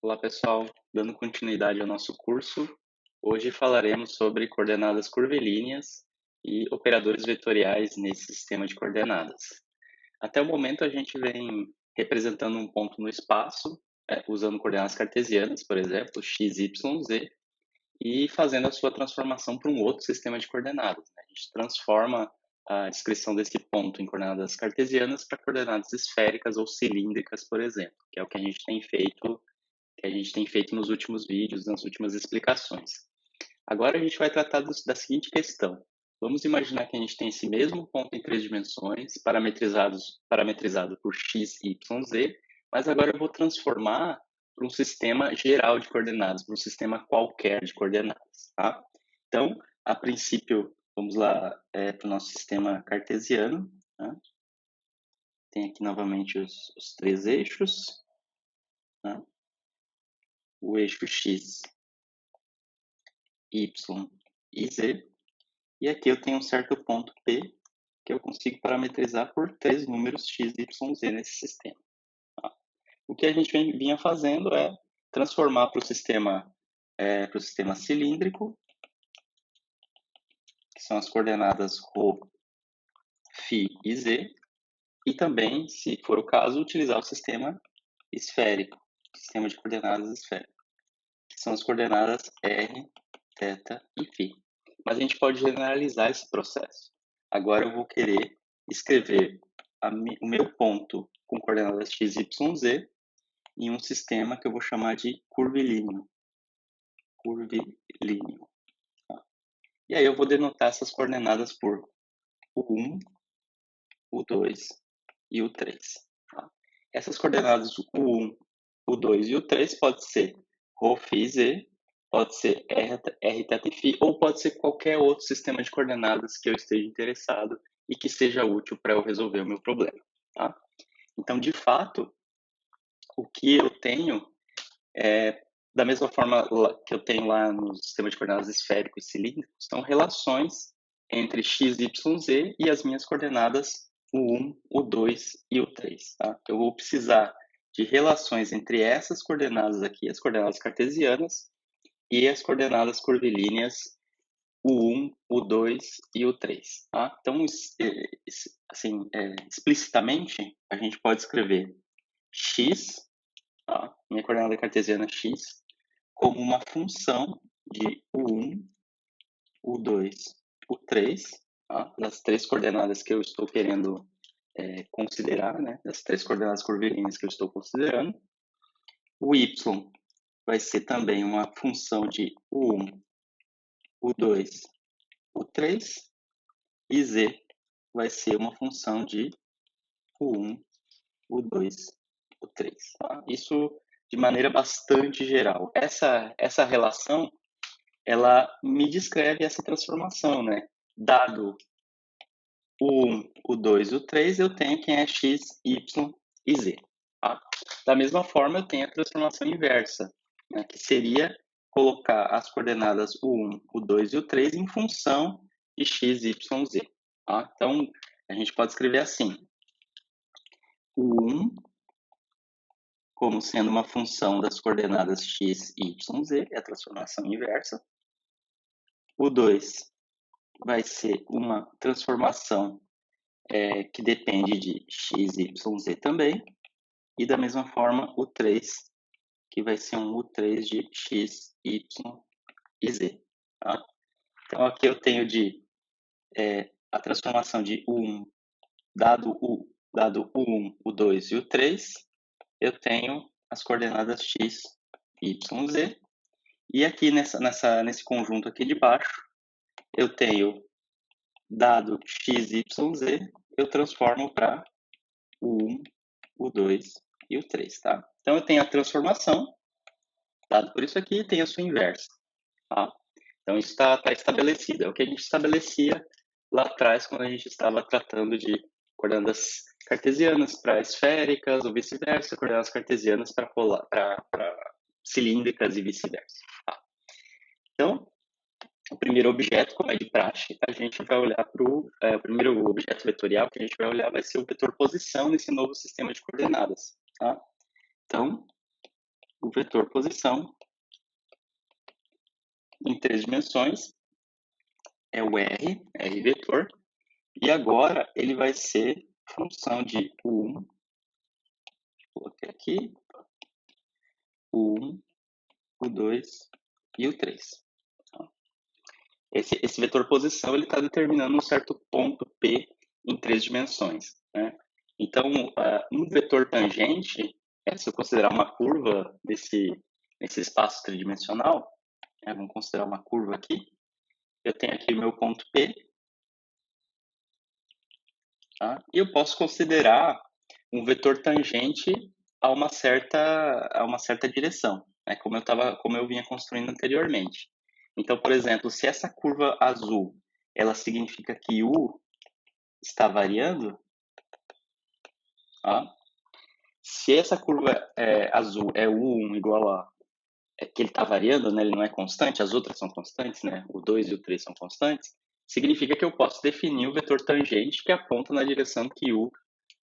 Olá, pessoal. Dando continuidade ao nosso curso, hoje falaremos sobre coordenadas curvilíneas e operadores vetoriais nesse sistema de coordenadas. Até o momento, a gente vem representando um ponto no espaço, usando coordenadas cartesianas, por exemplo, x, y, z, e fazendo a sua transformação para um outro sistema de coordenadas, né? A gente transforma a descrição desse ponto em coordenadas cartesianas para coordenadas esféricas ou cilíndricas, por exemplo, que é o que a gente tem feito nos últimos vídeos, nas últimas explicações. Agora a gente vai tratar da seguinte questão. Vamos imaginar que a gente tem esse mesmo ponto em três dimensões, parametrizado por x, y, z, mas agora eu vou transformar para um sistema geral de coordenadas, para um sistema qualquer de coordenadas. Tá? Então, a princípio, vamos lá para o nosso sistema cartesiano. Tá? Tem aqui novamente os três eixos. Tá? O eixo x, y e z. E aqui eu tenho um certo ponto P que eu consigo parametrizar por três números x, y, z nesse sistema. Tá? O que a gente vinha fazendo é transformar para o sistema cilíndrico, que são as coordenadas ρ, φ e z, e também, se for o caso, utilizar o sistema esférico, sistema de coordenadas esférico, que são as coordenadas r, θ e φ. Mas a gente pode generalizar esse processo. Agora eu vou querer escrever o meu ponto com coordenadas x, y, z em um sistema que eu vou chamar de curvilíneo. Curvilíneo. Tá? E aí eu vou denotar essas coordenadas por o 1, o 2 e o 3. Tá? Essas coordenadas, o 1, o 2 e o 3, pode ser ρ, φ, z, pode ser r, θ e φ, ou pode ser qualquer outro sistema de coordenadas que eu esteja interessado e que seja útil para eu resolver o meu problema. Tá? Então, de fato, o que eu tenho da mesma forma que eu tenho lá no sistema de coordenadas esférico e cilíndrico, são relações entre x, y, z e as minhas coordenadas, o 1, o 2 e o 3. Tá? Eu vou precisar de relações entre essas coordenadas aqui, as coordenadas cartesianas, e as coordenadas curvilíneas, o 1, o 2 e o 3. Tá? Então, assim, explicitamente, a gente pode escrever x, tá? Minha coordenada cartesiana x, como uma função de o 1, o 2, o 3, tá? Das três coordenadas que eu estou querendo considerar, né? Das três coordenadas curvilíneas que eu estou considerando. O y vai ser também uma função de o 1, o 2, o 3, e z vai ser uma função de o 1, o 2, o 3. Tá? Isso de maneira bastante geral. Essa relação, ela me descreve essa transformação, né? Dado o 1, o 2 e o 3, eu tenho quem é x, y e z. Tá? Da mesma forma, eu tenho a transformação inversa, né? Que seria colocar as coordenadas o 1, o 2 e o 3 em função de x, y, z. Tá? Então, a gente pode escrever assim. O 1 como sendo uma função das coordenadas x, y, z, é a transformação inversa. O 2 vai ser uma transformação que depende de x, y, z também. E da mesma forma, o 3, que vai ser um U3 de x, y e z. Tá? Então, aqui eu tenho a transformação de U1, dado o 1, o 2 e o 3, eu tenho as coordenadas x, y, z. E aqui nesse conjunto aqui de baixo, eu tenho, dado x, y, z, eu transformo para o 1, o 2 e o 3. Tá? Então, eu tenho a transformação, dado por isso aqui, tem a sua inversa. Tá? Então, isso está estabelecido. É o que a gente estabelecia lá atrás, quando a gente estava tratando de coordenadas cartesianas para esféricas ou vice-versa, coordenadas cartesianas para cilíndricas e vice-versa. Tá? Então, o primeiro objeto, como é de praxe, a gente vai olhar para o primeiro objeto vetorial que a gente vai olhar vai ser o vetor posição nesse novo sistema de coordenadas. Tá? Então, o vetor posição em 3 dimensões é o R vetor, e agora ele vai ser função de o1, coloquei aqui, o 1, o 2 e o 3. Esse vetor posição ele está determinando um certo ponto P em 3 dimensões, né? Então, um vetor tangente, se eu considerar uma curva nesse espaço tridimensional, vamos considerar uma curva aqui, eu tenho aqui o meu ponto P, tá? E eu posso considerar um vetor tangente a uma certa direção, né? Como eu vinha construindo anteriormente. Então, por exemplo, se essa curva azul, ela significa que U está variando, tá? Se essa curva azul é U1 igual a que ele está variando, né? Ele não é constante, as outras são constantes, né? O 2 e o 3 são constantes, significa que eu posso definir o vetor tangente que aponta na direção que U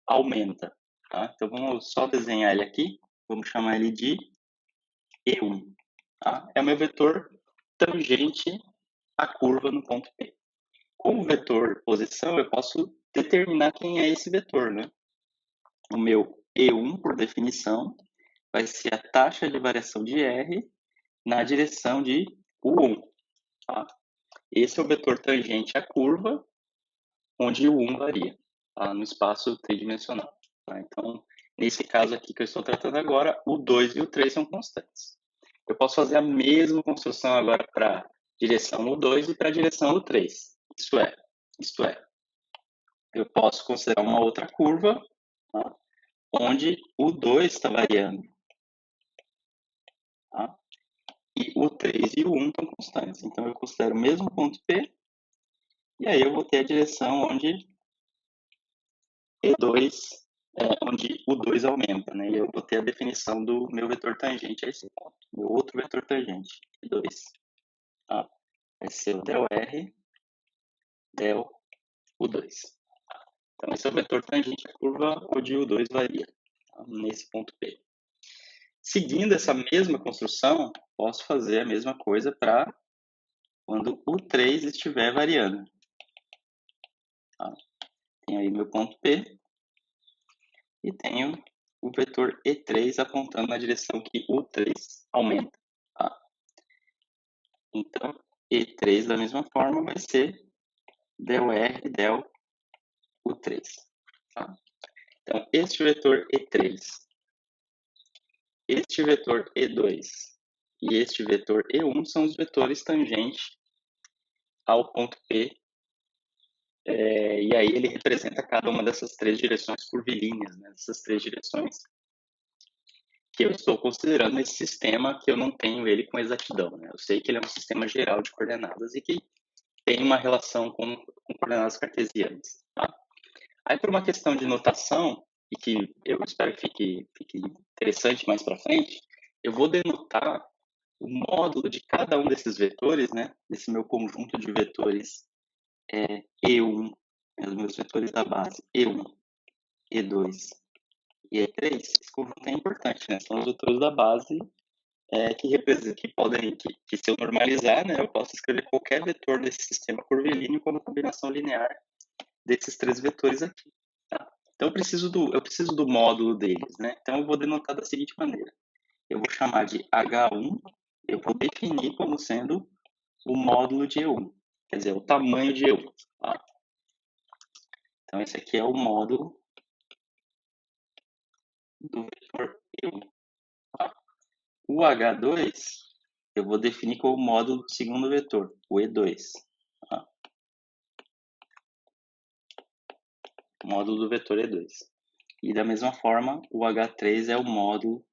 aumenta, tá? Então, vamos só desenhar ele aqui, vamos chamar ele de E1, tá? É o meu vetor tangente à curva no ponto P. Como vetor posição, eu posso determinar quem é esse vetor, né? O meu E1, por definição, vai ser a taxa de variação de R na direção de U1, tá? Esse é o vetor tangente à curva, onde o 1 varia, tá? No espaço tridimensional, tá? Então, nesse caso aqui que eu estou tratando agora, o 2 e o 3 são constantes. Eu posso fazer a mesma construção agora para a direção do 2 e para a direção do 3. Isto é, eu posso considerar uma outra curva, tá? Onde o 2 está variando, tá? E o 3 e o 1 estão constantes. Então, eu considero o mesmo ponto P, e aí eu vou ter a direção onde E2, onde o 2 aumenta, né? E eu vou ter a definição do meu vetor tangente a esse ponto, meu outro vetor tangente, E2. Tá? Vai ser o del R, del U2. Então, esse é o vetor tangente à curva onde o 2 varia, tá? Nesse ponto P. Seguindo essa mesma construção, posso fazer a mesma coisa para quando o 3 estiver variando. Tá? Tenho aí meu ponto P e tenho o vetor E3 apontando na direção que o 3 aumenta. Tá? Então, E3 da mesma forma vai ser del R del U3. Tá? Então, este vetor E3, este vetor E2 e este vetor E1 são os vetores tangentes ao ponto P, e aí ele representa cada uma dessas 3 direções curvilíneas, né? Essas 3 direções que eu estou considerando esse sistema que eu não tenho ele com exatidão, né? Eu sei que ele é um sistema geral de coordenadas e que tem uma relação com coordenadas cartesianas, tá? Aí, por uma questão de notação, e que eu espero que fique interessante mais para frente, eu vou denotar o módulo de cada um desses vetores, né? Desse meu conjunto de vetores E1, os meus vetores da base, E1, E2 e E3. Esse conjunto é importante, né? São os vetores da base que podem, que se eu normalizar, né? Eu posso escrever qualquer vetor desse sistema curvilíneo como combinação linear desses 3 vetores aqui. Tá? Então, eu preciso do módulo deles, né? Então, eu vou denotar da seguinte maneira. Eu vou chamar de H1, eu vou definir como sendo o módulo de E1, quer dizer, o tamanho de E1. Tá? Então, esse aqui é o módulo do vetor E1. Tá? O H2, eu vou definir como módulo do segundo vetor, o E2. Tá? Módulo do vetor E2. E da mesma forma, o H3 é o módulo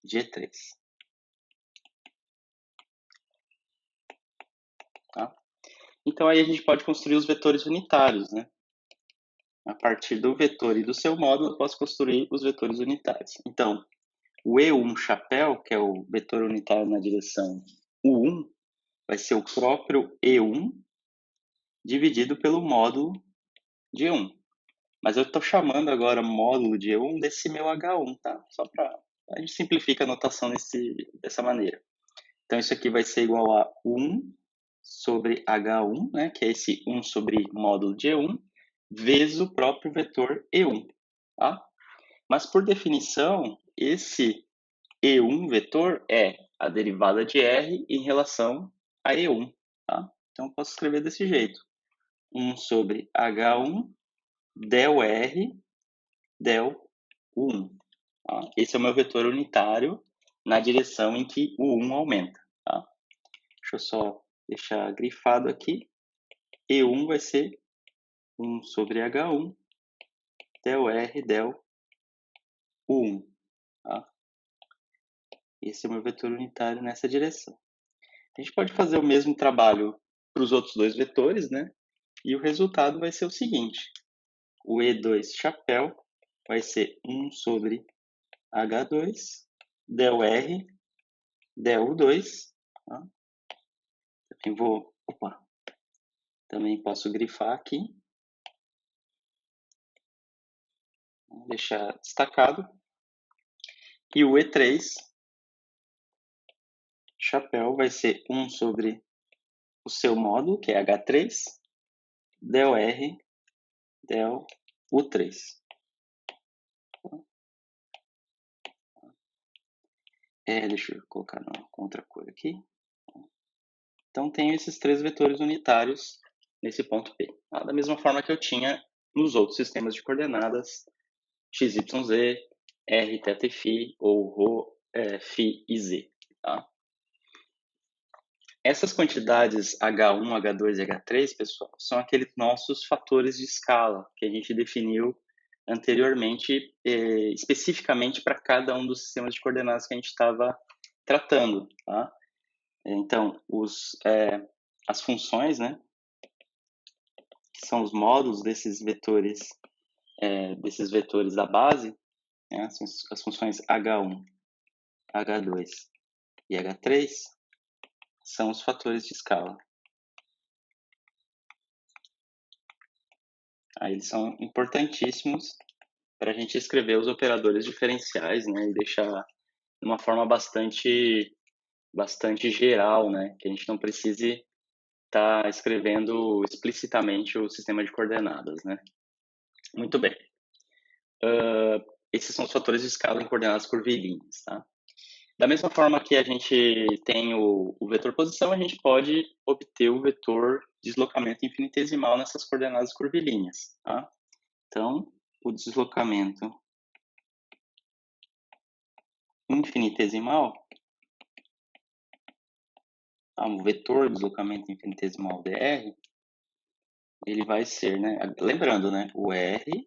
de E3. Tá? Então, aí a gente pode construir os vetores unitários, né? A partir do vetor e do seu módulo, eu posso construir os vetores unitários. Então, o E1 chapéu, que é o vetor unitário na direção U1, vai ser o próprio E1 dividido pelo módulo de E1. Mas eu estou chamando agora módulo de E1 desse meu H1, tá? Só para A gente simplifica a notação dessa maneira. Então, isso aqui vai ser igual a 1 sobre H1, né, que é esse 1 sobre módulo de E1, vezes o próprio vetor E1. Tá? Mas, por definição, esse E1 vetor é a derivada de R em relação a E1. Tá? Então, eu posso escrever desse jeito. 1 sobre H1 del R del U1. Tá? Esse é o meu vetor unitário na direção em que o 1 aumenta. Tá? Deixa eu só deixar grifado aqui. E1 vai ser 1 sobre H1 del R del U1. Tá? Esse é o meu vetor unitário nessa direção. A gente pode fazer o mesmo trabalho para os outros dois vetores, né? E o resultado vai ser o seguinte. O E2 chapéu vai ser 1 sobre H2 del R del U2. Tá? Também posso grifar aqui. Vou deixar destacado. E o E3 chapéu vai ser 1 sobre o seu módulo, que é H3, del R del U3. Deixa eu colocar com outra cor aqui. Então, tenho esses três vetores unitários nesse ponto P. Tá? Da mesma forma que eu tinha nos outros sistemas de coordenadas x, y, z, r, θ e φ, ou ρ, φ e z. Tá? Essas quantidades H1, H2 e H3, pessoal, são aqueles nossos fatores de escala que a gente definiu anteriormente, especificamente para cada um dos sistemas de coordenadas que a gente estava tratando. Tá? Então, as funções, né, que são os módulos desses vetores da base, né, as funções H1, H2 e H3, são os fatores de escala. Aí eles são importantíssimos para a gente escrever os operadores diferenciais, né, e deixar de uma forma bastante geral, né, que a gente não precise estar escrevendo explicitamente o sistema de coordenadas, né. Muito bem. Esses são os fatores de escala em coordenadas curvilíneas, tá? Da mesma forma que a gente tem o vetor posição, a gente pode obter o vetor deslocamento infinitesimal nessas coordenadas curvilíneas, tá? Então, o deslocamento infinitesimal, o vetor deslocamento infinitesimal dr, ele vai ser, né? Lembrando, né? O r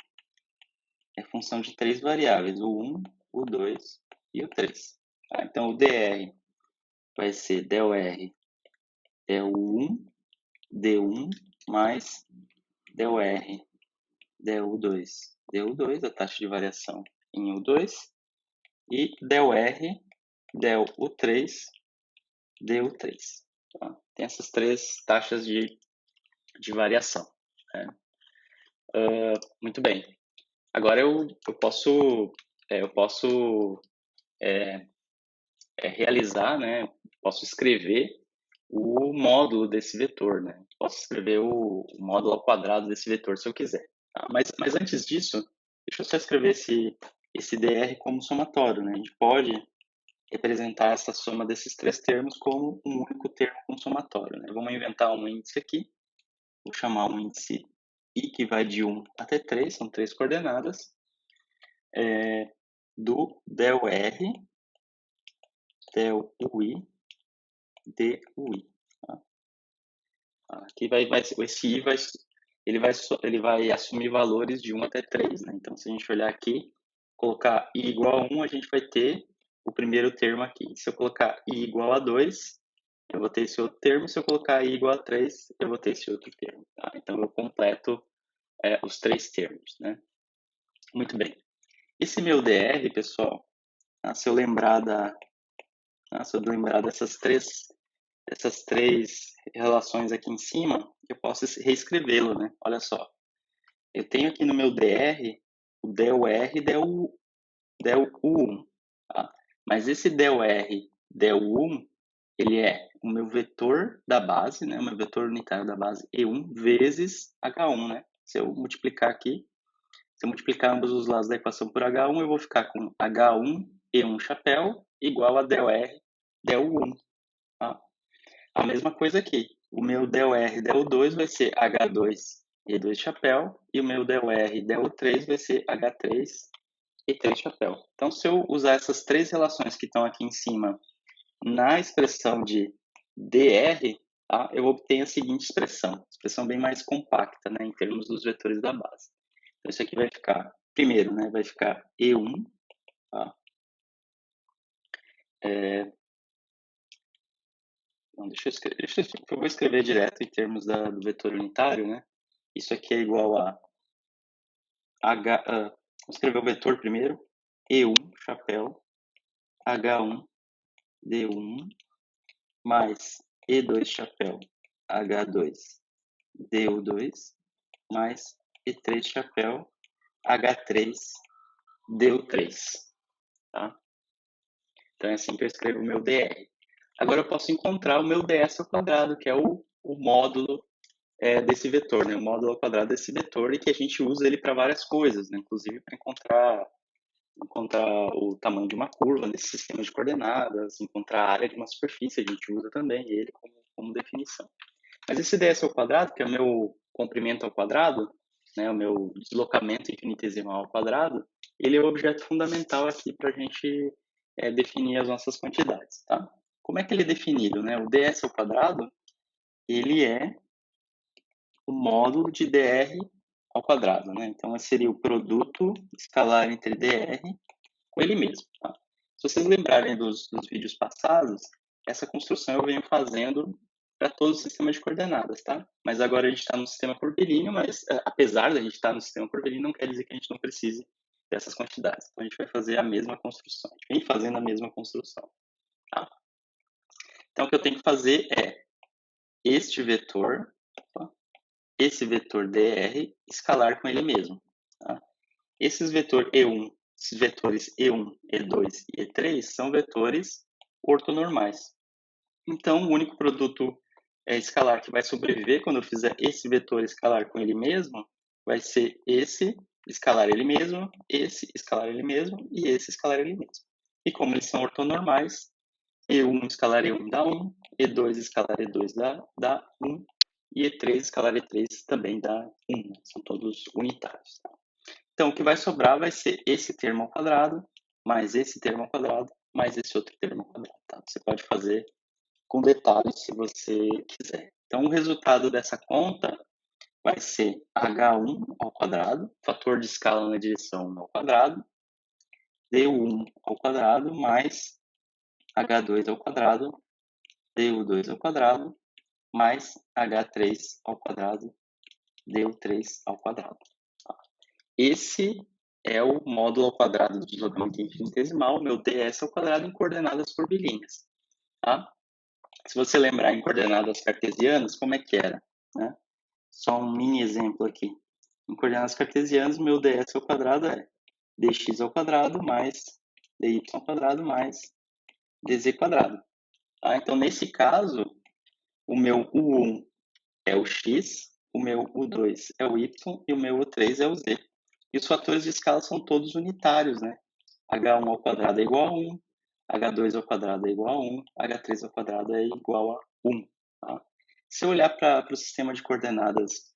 é função de três variáveis, o 1, o 2 e o 3. Tá? Então, o dr vai ser del r del 1 d1 mais del r del U2 du2, a taxa de variação em U2, e del R del U3 du3. Tá? Tem essas três taxas de variação. Né? Muito bem. Agora eu posso realizar, né? Posso escrever o módulo desse vetor, né? Posso escrever o módulo ao quadrado desse vetor se eu quiser. Tá? Mas antes disso, deixa eu só escrever esse dr como somatório, né? A gente pode representar essa soma desses três termos como um único termo com somatório, né? Vamos inventar um índice aqui. Vou chamar um índice i que vai de 1 até 3, são três coordenadas, do del r, del ui, dui. Tá? Aqui esse i ele vai assumir valores de 1 até 3. Né? Então, se a gente olhar aqui, colocar i igual a 1, a gente vai ter o primeiro termo aqui. Se eu colocar i igual a 2, eu vou ter esse outro termo. Se eu colocar i igual a 3, eu vou ter esse outro termo. Tá? Então, eu completo os três termos. Né? Muito bem. Esse meu dr, pessoal, se eu lembrar dessas três relações aqui em cima, eu posso reescrevê-lo, né? Olha só. Eu tenho aqui no meu dr o del R del U1. Tá? Mas esse del-R, del-1, ele é o meu vetor da base, né? O meu vetor unitário da base E1 vezes H1, né? Se eu multiplicar aqui, se eu multiplicar ambos os lados da equação por H1, eu vou ficar com H1 E1 chapéu igual a del-R, del-1. Tá? A mesma coisa aqui. O meu del-R, del-2 vai ser H2 E2 chapéu e o meu del-R, del-3 vai ser H3 E3 chapéu. Então, se eu usar essas três relações que estão aqui em cima na expressão de dr, tá, eu obtenho a seguinte expressão bem mais compacta, né, em termos dos vetores da base. Então, isso aqui vai ficar, primeiro, né, vai ficar E1, tá? Não, eu vou escrever direto em termos do vetor unitário, né? Isso aqui é igual a vou escrever o vetor primeiro, E1, chapéu, H1, D1, mais E2, chapéu, H2, DU2, mais E3, chapéu, H3, DU3, tá? Então é assim que eu escrevo o meu dr. Agora eu posso encontrar o meu ds ao quadrado, que é o módulo desse vetor, né? O módulo ao quadrado desse vetor, e que a gente usa ele para várias coisas, né? Inclusive para encontrar o tamanho de uma curva nesse sistema de coordenadas, encontrar a área de uma superfície, a gente usa também ele como definição. Mas esse ds ao quadrado, que é o meu comprimento ao quadrado, né, o meu deslocamento infinitesimal ao quadrado, ele é o objeto fundamental aqui para a gente definir as nossas quantidades, tá? Como é que ele é definido, né? O ds ao quadrado, ele é o módulo de dr ao quadrado, né? Então, seria o produto escalar entre dr com ele mesmo, tá? Se vocês lembrarem dos vídeos passados, essa construção eu venho fazendo para todo o sistema de coordenadas, tá? Mas agora a gente está no sistema curvilíneo, mas apesar de a gente estar no sistema curvilíneo, não quer dizer que a gente não precise dessas quantidades. Então, a gente vai fazer a mesma construção. A gente vem fazendo a mesma construção, tá? Então, o que eu tenho que fazer é este vetor, tá? Esse vetor dr, escalar com ele mesmo, tá? Esses vetores E1, E2 e E3 são vetores ortonormais. Então, o único produto escalar que vai sobreviver quando eu fizer esse vetor escalar com ele mesmo vai ser esse escalar ele mesmo, esse escalar ele mesmo e esse escalar ele mesmo. E como eles são ortonormais, E1 escalar E1 dá 1, E2 escalar E2 dá 1 e E3 escalar E3 também dá 1. Né? São todos unitários. Tá? Então, o que vai sobrar vai ser esse termo ao quadrado, mais esse termo ao quadrado, mais esse outro termo ao quadrado. Tá? Você pode fazer com detalhes se você quiser. Então, o resultado dessa conta vai ser H1 ao quadrado, fator de escala na direção 1 ao quadrado, D1 ao quadrado, mais H2 ao quadrado, DU2 ao quadrado, mais H3 ao quadrado, DU3 ao quadrado. Esse é o módulo ao quadrado do deslocamento infinitesimal, meu ds ao quadrado em coordenadas curvilíneas. Tá? Se você lembrar em coordenadas cartesianas, como é que era? Né? Só um mini exemplo aqui. Em coordenadas cartesianas, meu ds ao quadrado é dx ao quadrado mais dy ao quadrado mais dz quadrado. Tá? Então, nesse caso, o meu u1 é o x, o meu u2 é o y e o meu u3 é o z. E os fatores de escala são todos unitários, né? H1 ao quadrado é igual a 1, H2 ao quadrado é igual a 1, H3 ao quadrado é igual a 1. Tá? Se eu olhar para o sistema de coordenadas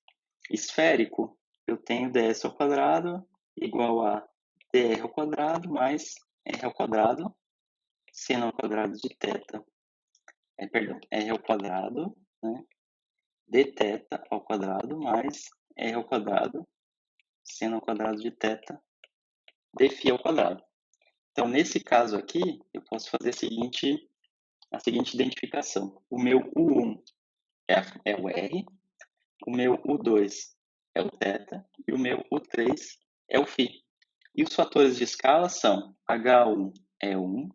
esférico, eu tenho ds ao quadrado igual a dr ao quadrado mais r ao quadrado, seno ao quadrado de θ, r ao quadrado, né? dθ ao quadrado mais r ao quadrado, seno ao quadrado de θ, dφ ao quadrado. Então, nesse caso aqui, eu posso fazer a seguinte identificação. O meu U1 é o R, o meu U2 é o θ e o meu U3 é o φ. E os fatores de escala são H1 é 1,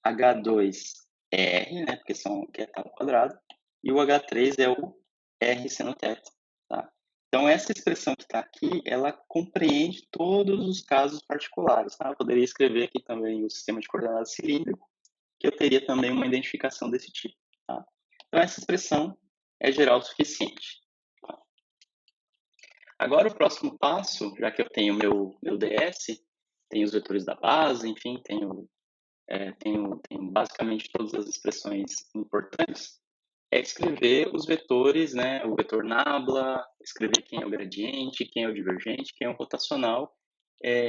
H2 é R, né, porque que é θ ao quadrado, e o H3 é o R seno θ. Tá? Então, essa expressão que está aqui, ela compreende todos os casos particulares. Tá? Eu poderia escrever aqui também o sistema de coordenadas cilíndrico, que eu teria também uma identificação desse tipo. Tá? Então, essa expressão é geral o suficiente. Tá? Agora, o próximo passo, já que eu tenho meu DS, tenho os vetores da base, enfim, tenho basicamente todas as expressões importantes, é escrever os vetores, né, o vetor nabla, escrever quem é o gradiente, quem é o divergente, quem é o rotacional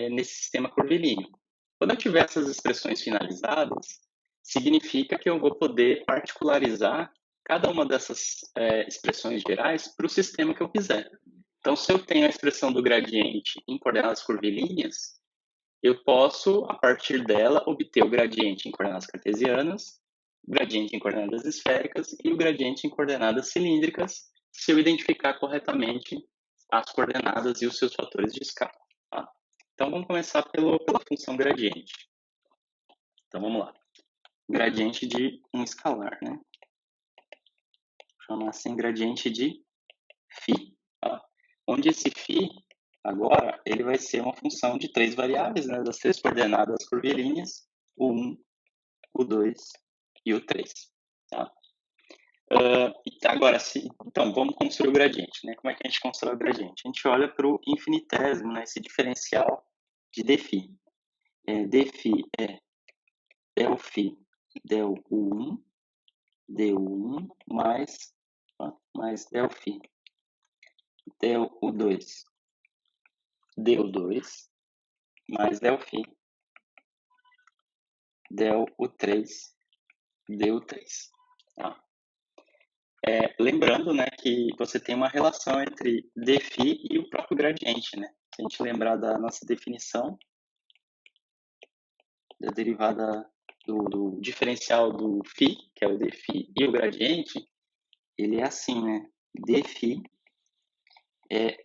nesse sistema curvilíneo. Quando eu tiver essas expressões finalizadas, significa que eu vou poder particularizar cada uma dessas expressões gerais para o sistema que eu quiser. Então, se eu tenho a expressão do gradiente em coordenadas curvilíneas, eu posso, a partir dela, obter o gradiente em coordenadas cartesianas, o gradiente em coordenadas esféricas e o gradiente em coordenadas cilíndricas, se eu identificar corretamente as coordenadas e os seus fatores de escala. Tá? Então, vamos começar pela função gradiente. Então, vamos lá. Gradiente de um escalar, né? Vou chamar assim gradiente de φ. Tá? Onde esse φ, agora, ele vai ser uma função de 3 variáveis, né? Das 3 coordenadas curvilíneas, o 1, o 2 e o 3. Tá? Agora, então, vamos construir o gradiente. Né? Como é que a gente constrói o gradiente? A gente olha para o infinitésimo, né? Esse diferencial de dφ. Dφ é del φ del u1, du1 mais del φ del u2 du2 mais del φ del u3 du3. Tá? Lembrando, né, que você tem uma relação entre dφ e o próprio gradiente, né? Se a gente lembrar da nossa definição, da derivada do diferencial do φ, que é o dφ e o gradiente, ele é assim, né? dφ é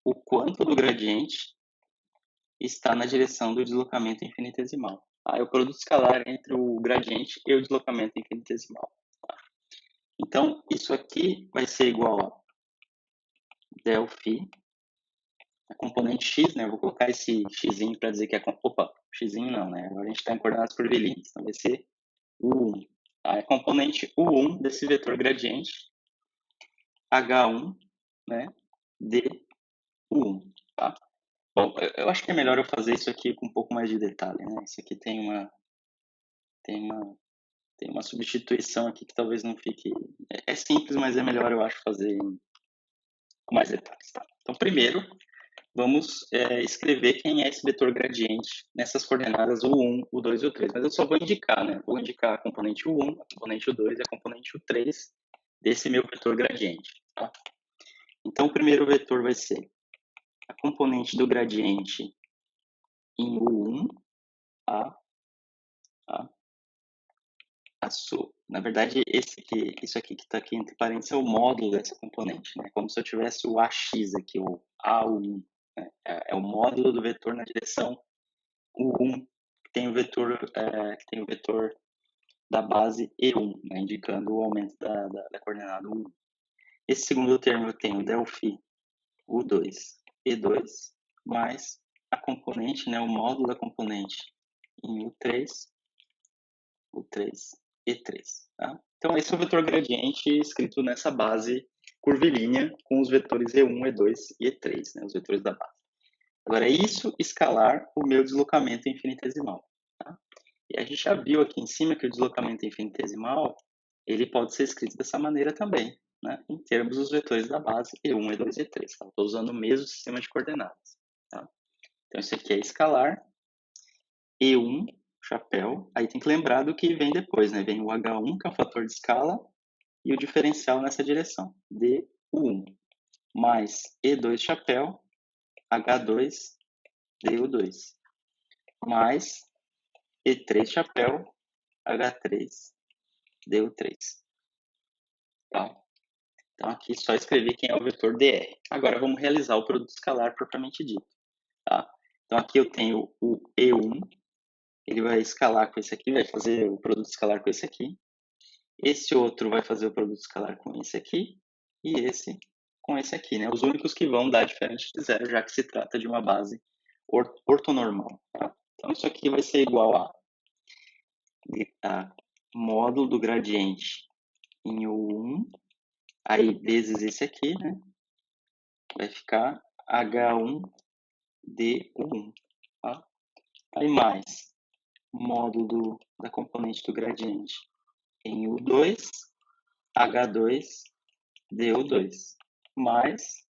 o quanto do gradiente está na direção do deslocamento infinitesimal. É o produto escalar entre o gradiente e o deslocamento infinitesimal. Tá? Então, isso aqui vai ser igual a del φ, a componente x, né? Eu vou colocar esse xzinho para dizer que é... Opa, xzinho não, né? Agora a gente está em coordenadas curvilíneas, então vai ser u1. Tá? É a componente u1 desse vetor gradiente, h1, né? du1, tá? Bom, eu acho que é melhor eu fazer isso aqui com um pouco mais de detalhe, né? Isso aqui tem uma substituição aqui que talvez não fique... É simples, mas é melhor, eu acho, fazer com mais detalhes, tá? Então, primeiro, vamos escrever quem é esse vetor gradiente nessas coordenadas u1, u2 e u3. Mas eu só vou indicar, né? Vou indicar a componente u1, a componente u2 e a componente u3 desse meu vetor gradiente, tá? Então, o primeiro vetor vai ser a componente do gradiente em u1, na verdade, isso aqui que está aqui entre parênteses é o módulo dessa componente, né? Como se eu tivesse o AX aqui, o A1, né? É o módulo do vetor na direção U1, que tem o vetor da base E1, né? Indicando o aumento da coordenada U1. Esse segundo termo eu tenho del φ U2 E2 mais a componente, né? O módulo da componente em U3 E3. Tá? Então, esse é o vetor gradiente escrito nessa base curvilínea com os vetores E1, E2 e E3, né, os vetores da base. Agora, isso escalar o meu deslocamento infinitesimal. Tá? E a gente já viu aqui em cima que o deslocamento infinitesimal ele pode ser escrito dessa maneira também, né, em termos dos vetores da base E1, E2 e E3. Tá? Estou usando o mesmo sistema de coordenadas. Tá? Então, isso aqui é escalar. E1, chapéu, aí tem que lembrar do que vem depois, né? Vem o H1, que é o fator de escala, e o diferencial nessa direção, DU1, mais E2, chapéu, H2, DU2, mais E3, chapéu, H3, DU3. Tá? Então, aqui só escrever quem é o vetor DR. Agora, vamos realizar o produto escalar propriamente dito. Tá? Então, aqui eu tenho o E1, ele vai escalar com esse aqui, vai fazer o produto escalar com esse aqui. Esse outro vai fazer o produto escalar com esse aqui. E esse com esse aqui, né? Os únicos que vão dar diferente de zero, já que se trata de uma base ortonormal. Tá? Então, isso aqui vai ser igual a módulo do gradiente em U1, aí vezes esse aqui, né? Vai ficar H1D1. Tá? Aí mais módulo da componente do gradiente em U2, H2DU2, mais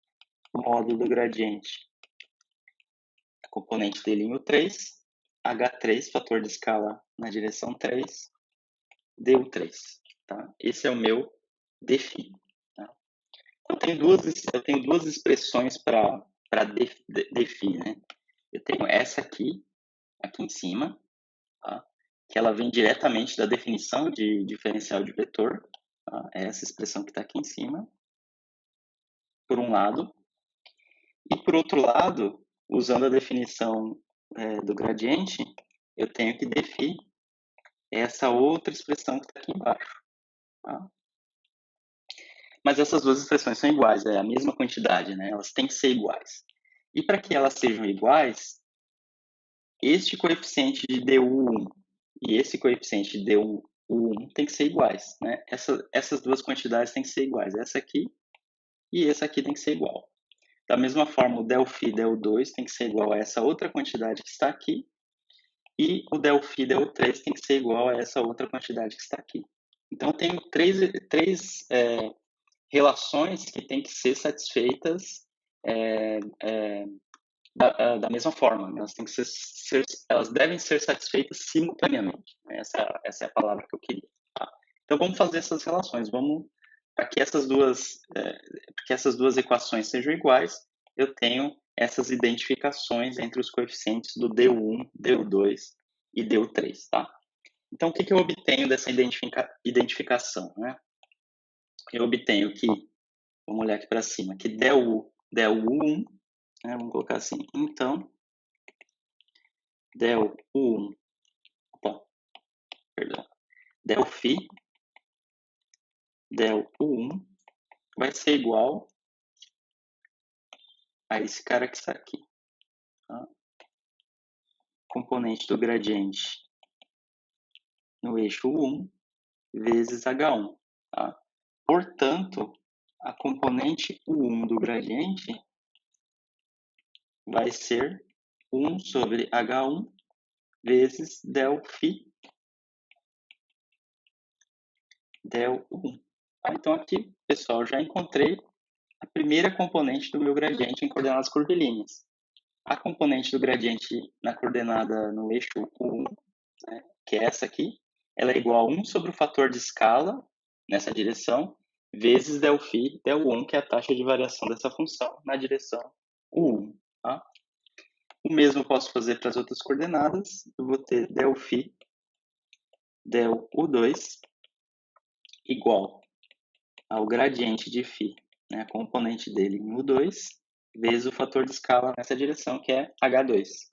módulo do gradiente, a componente dele em U3, H3, fator de escala na direção 3, DU3. Tá? Esse é o meu defi. Tá? Eu tenho duas expressões para defi. Né? Eu tenho essa aqui em cima, tá? Que ela vem diretamente da definição de diferencial de vetor. Tá? É essa expressão que está aqui em cima, por um lado. E por outro lado, usando a definição do gradiente, eu tenho que definir essa outra expressão que está aqui embaixo. Tá? Mas essas duas expressões são iguais, é a mesma quantidade, né? Elas têm que ser iguais. E para que elas sejam iguais, este coeficiente de DU1 e esse coeficiente de DU1 tem que ser iguais, né? Essas duas quantidades têm que ser iguais. Essa aqui e essa aqui tem que ser igual. Da mesma forma, o ΔΦ e ΔU2 tem que ser igual a essa outra quantidade que está aqui. E o ΔΦ e ΔU3 tem que ser igual a essa outra quantidade que está aqui. Então, eu tenho três relações que têm que ser satisfeitas da mesma forma. Né? Elas devem ser satisfeitas simultaneamente. Essa é a palavra que eu queria. Tá? Então, vamos fazer essas relações. Para que essas duas equações sejam iguais, eu tenho essas identificações entre os coeficientes do DU1, DU2 e DU3. Tá? Então, o que eu obtenho dessa identificação? Né? Eu obtenho que, vamos olhar aqui para cima, que DU1, né, vamos colocar assim, então, DU1, ΔΦ, DU1 vai ser igual a esse cara que está aqui. Tá? Componente do gradiente no eixo 1 vezes H1. Tá? Portanto, a componente U1 do gradiente vai ser 1 sobre H1 vezes ΔΦ ΔU1. Tá? Então, aqui, pessoal, já encontrei a primeira componente do meu gradiente em coordenadas curvilíneas. A componente do gradiente na coordenada no eixo U1, né, que é essa aqui, ela é igual a 1 sobre o fator de escala, nessa direção, vezes ΔΦ, ΔU1, que é a taxa de variação dessa função, na direção U1. Tá? O mesmo eu posso fazer para as outras coordenadas. Eu vou ter ΔΦ, ΔU2, igual ao gradiente de φ, né, a componente dele em U2, vezes o fator de escala nessa direção, que é H2.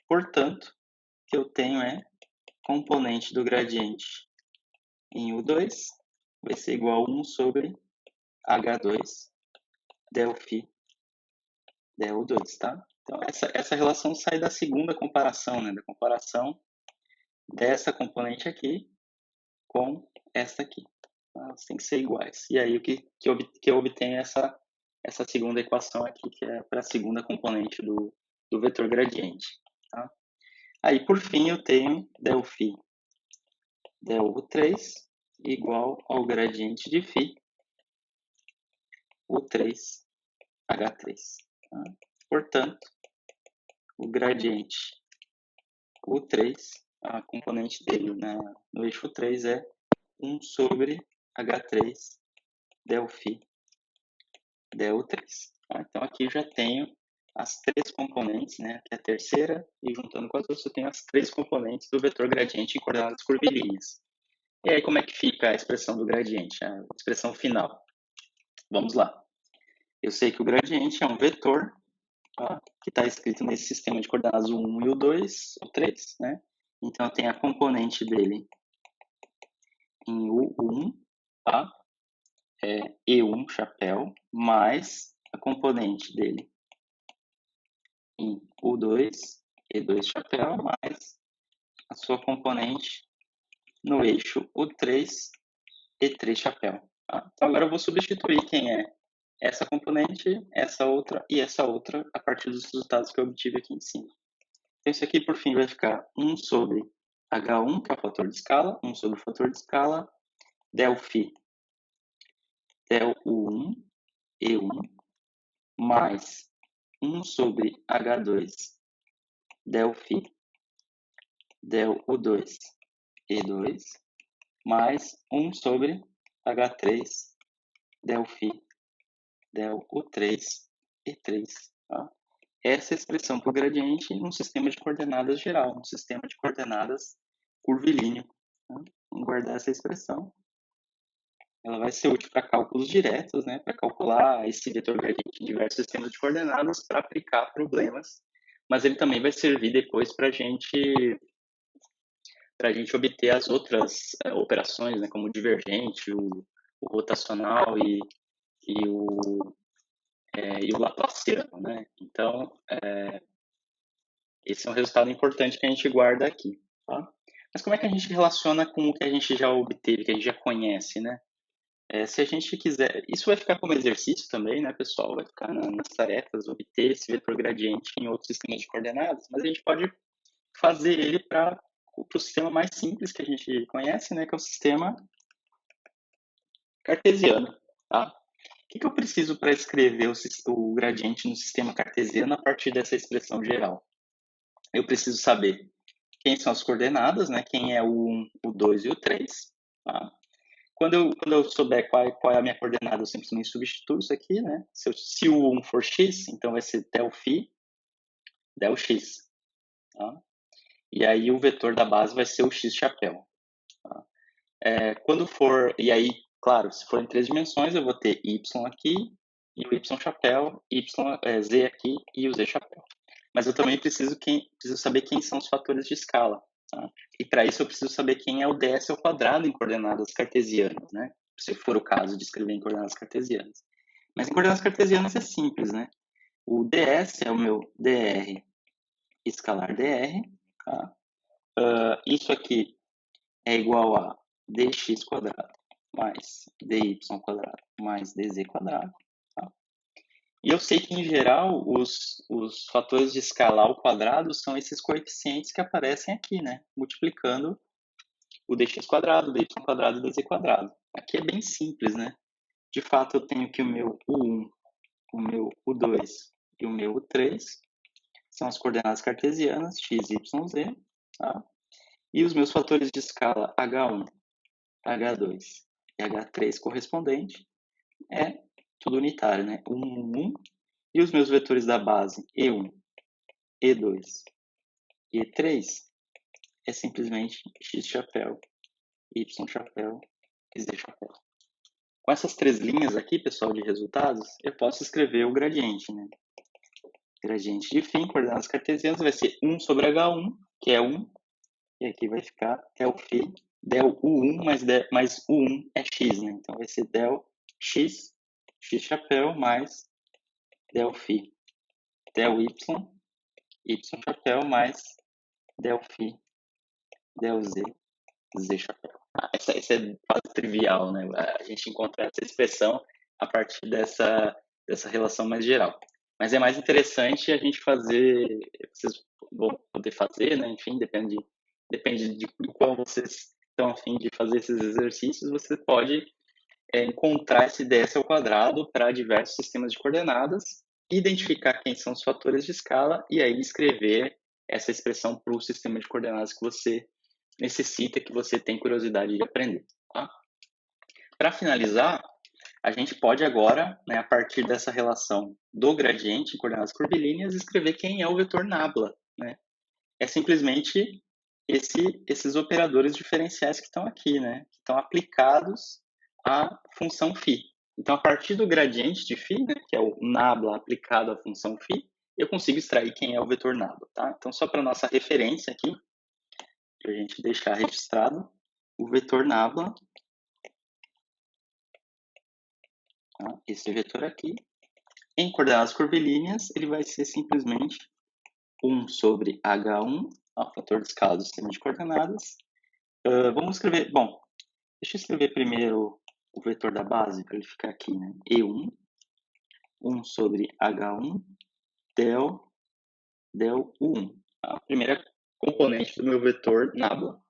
Portanto, o que eu tenho é componente do gradiente em U2 vai ser igual a 1 sobre H2 ΔΦ ΔU2, tá? Então, essa relação sai da segunda comparação, né? Da comparação dessa componente aqui com essa aqui. Tá? Elas têm que ser iguais. E aí, o que eu obtenho é essa segunda equação aqui, que é para a segunda componente do vetor gradiente. Tá? Aí, por fim, eu tenho ΔΦ ΔU3 igual ao gradiente de φ U3 H3. Tá? Portanto, o gradiente U3, a componente dele no eixo 3 é 1 sobre H3 ΔΦ ΔU3. Tá? Então, aqui já tenho as três componentes, né? Aqui é a terceira, e juntando com as outras, eu tenho as três componentes do vetor gradiente em coordenadas curvilíneas. E aí, como é que fica a expressão do gradiente, a expressão final? Vamos lá. Eu sei que o gradiente é um vetor, tá? Que está escrito nesse sistema de coordenadas o 1 e o 2, o 3, né? Então, eu tenho a componente dele em U1, tá? E1 chapéu mais a componente dele em U2, E2 chapéu mais a sua componente no eixo U3, E3 chapéu. Tá? Então agora eu vou substituir quem é essa componente, essa outra e essa outra a partir dos resultados que eu obtive aqui em cima. Então isso aqui por fim vai ficar 1 sobre H1, que é o fator de escala, 1 sobre o fator de escala, del φ, del U1, E1, mais 1 sobre H2, del φ, del U2, E2, mais 1 sobre H3, del φ, del U3, E3. Tá? Essa é a expressão para o gradiente num sistema de coordenadas geral, um sistema de coordenadas curvilíneo. Tá? Vamos guardar essa expressão. Ela vai ser útil para cálculos diretos, né, para calcular esse vetor gradiente em diversos sistemas de coordenadas para aplicar problemas, mas ele também vai servir depois para a gente obter as outras operações, né, como o divergente, o rotacional e o laplaciano, né? Então, esse é um resultado importante que a gente guarda aqui, tá? Mas como é que a gente relaciona com o que a gente já obteve, que a gente já conhece, né? Se a gente quiser, isso vai ficar como exercício também, né, pessoal? Vai ficar nas tarefas, obter esse vetor gradiente em outros sistemas de coordenadas, mas a gente pode fazer ele para o sistema mais simples que a gente conhece, né, que é o sistema cartesiano, tá? O que eu preciso para escrever o gradiente no sistema cartesiano a partir dessa expressão geral? Eu preciso saber quem são as coordenadas, né? Quem é o 1, o 2 e o 3. Tá? Quando eu souber qual é a minha coordenada, eu simplesmente substituo isso aqui, né? Se o 1 for x, então vai ser del φ, del x. Tá? E aí o vetor da base vai ser o x chapéu. Tá? Quando for, e aí, claro, se for em 3 dimensões, eu vou ter y aqui, e o y chapéu, z aqui e o z chapéu. Mas eu também preciso saber quem são os fatores de escala. Tá? E para isso eu preciso saber quem é o ds ao quadrado em coordenadas cartesianas, né? Se for o caso de escrever em coordenadas cartesianas. Mas em coordenadas cartesianas é simples, né? O ds é o meu dr escalar dr. Tá? Isso aqui é igual a dx quadrado mais dy quadrado mais dz quadrado. Tá? E eu sei que, em geral, os fatores de escala ao quadrado são esses coeficientes que aparecem aqui, né? Multiplicando o dx quadrado, dy quadrado e dz quadrado. Aqui é bem simples, né? De fato, eu tenho que o meu U1, o meu U2 e o meu U3 são as coordenadas cartesianas, x, y, z. Tá? E os meus fatores de escala H1, H2 e H3 correspondente é tudo unitário, né? 1, 1, 1. E os meus vetores da base E1, E2 e E3 é simplesmente x chapéu, y chapéu e z chapéu. Com essas 3 linhas aqui, pessoal, de resultados, eu posso escrever o gradiente, né? Gradiente de φ, coordenadas cartesianas, vai ser 1 sobre H1, que é 1, e aqui vai ficar del φ, del U1 mais U1 é x, né? Então vai ser del x, x chapéu, mais del φ, del y chapéu, mais del φ, del z, z chapéu. Essa é quase trivial, né? A gente encontrar essa expressão a partir dessa relação mais geral. Mas é mais interessante a gente fazer, vocês vão poder fazer, né? Enfim, depende de qual vocês estão a fim de fazer esses exercícios, você pode encontrar esse ds ao quadrado para diversos sistemas de coordenadas, identificar quem são os fatores de escala e aí escrever essa expressão para o sistema de coordenadas que você necessita, que você tem curiosidade de aprender. Tá? Para finalizar, a gente pode agora, né, a partir dessa relação do gradiente em coordenadas curvilíneas, escrever quem é o vetor nabla. Né? É simplesmente esses operadores diferenciais que estão aqui, né? Que estão aplicados à função φ. Então, a partir do gradiente de φ, né, que é o nabla aplicado à função φ, eu consigo extrair quem é o vetor nabla. Tá? Então, só para nossa referência aqui, para a gente deixar registrado, o vetor nabla tá? Esse vetor aqui. Em coordenadas curvilíneas, ele vai ser simplesmente 1 sobre H1, o fator de escala do sistema de coordenadas. Vamos escrever, bom, deixa eu escrever primeiro o vetor da base, para ele ficar aqui, né? E1, 1 sobre H1, del U1. A primeira componente do meu vetor nábula.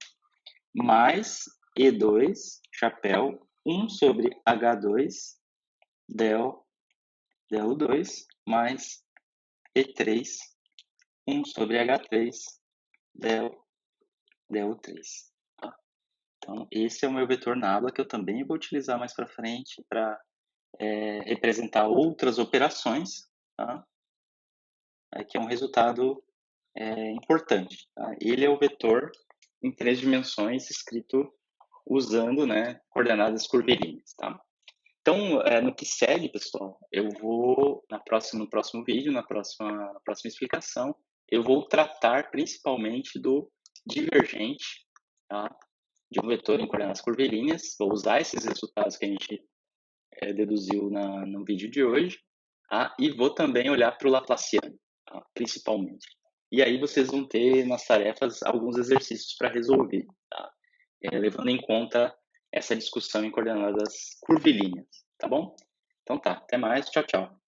Mais E2, chapéu, 1 sobre H2, del U2, mais E3, 1 sobre H3, del U3. Tá? Então, esse é o meu vetor nábula, que eu também vou utilizar mais para frente para representar outras operações, tá? Que é um resultado importante. Tá? Ele é o vetor em 3 dimensões escrito usando, né, coordenadas curvilíneas. Tá? Então, no que segue, pessoal, eu vou, no próximo vídeo, na próxima explicação, eu vou tratar principalmente do divergente, tá? De um vetor em coordenadas curvilíneas. Vou usar esses resultados que a gente deduziu no vídeo de hoje, tá? E vou também olhar para o Laplaciano, tá? Principalmente. E aí vocês vão ter nas tarefas alguns exercícios para resolver, tá? Levando em conta essa discussão em coordenadas curvilíneas, tá bom? Então tá, até mais, tchau, tchau.